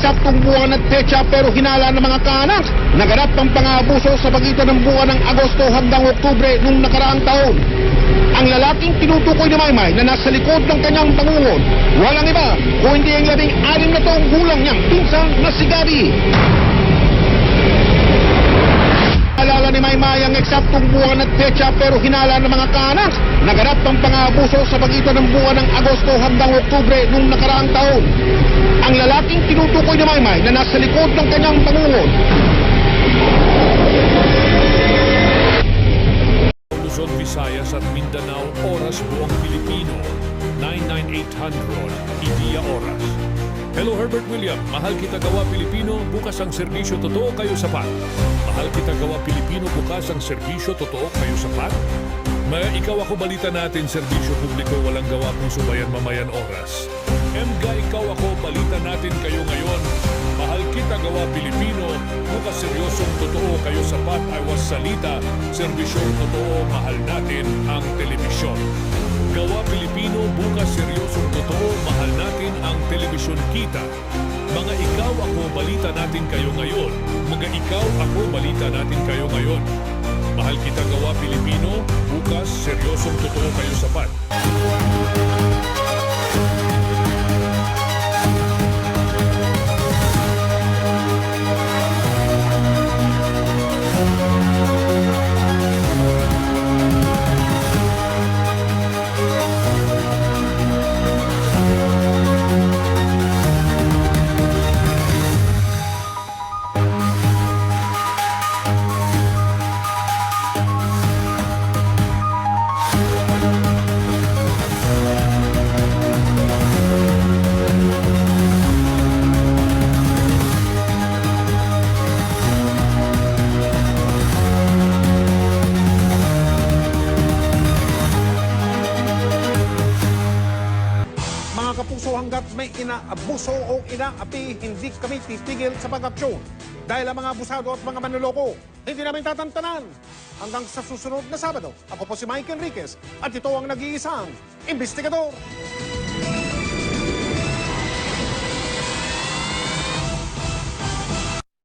eksaktong buwan at petsa pero hinala ng mga kaanak. Naganap ang pang-aabuso sa pagitan ng buwan ng Agosto hanggang Oktubre nung nakaraang taon. Ang lalaking tinutukoy ni Maymay na nasa likod ng kanyang pangungod, walang iba kung hindi ang 16 na taong gulang niyang pinsan na si Gabi. Alala ni Maymay ang eksaktong buwan at petsa pero hinala ng mga kaanak. Naganap ang pang-aabuso sa pagitan ng buwan ng Agosto hanggang Oktubre nung nakaraang taon. Ang lalaking tinutukoy ni Maymay na nasa likod ng kanyang pangungod. Luzon, Visayas at Mindanao, oras buong Pilipino, 99800, Ideya Oras. Hello Herbert William, mahal kita gawa Pilipino, bukas ang serbisyo, totoo kayo sapat. Mahal kita gawa Pilipino, bukas ang serbisyo, totoo kayo sapat. Ikaw ako balita natin, serbisyo publiko, walang gawa kung subayan mamayan oras. Mga ikaw ako balita natin kayo ngayon. Mahal kita gawa Pilipino, bukas seryosong totoo kayo sapat, ay was salita, serbisyong totoo, mahal natin ang telebisyon. Gawa Pilipino, bukas seryosong totoo, mahal natin ang telebisyon kita. Mga ikaw ako balita natin kayo ngayon. Mga ikaw ako balita natin kayo ngayon. Mahal kita gawa Pilipino, bukas seryosong totoo kayo sapat. Kapuso, hanggat may inaabuso o inaapi, hindi kami titigil sa pag-aksyon. Dahil ang mga abusado at mga manloloko, hindi namin tatantanan. Hanggang sa susunod na Sabado, ako po si Mike Enriquez at ito ang nag-iisang investigador.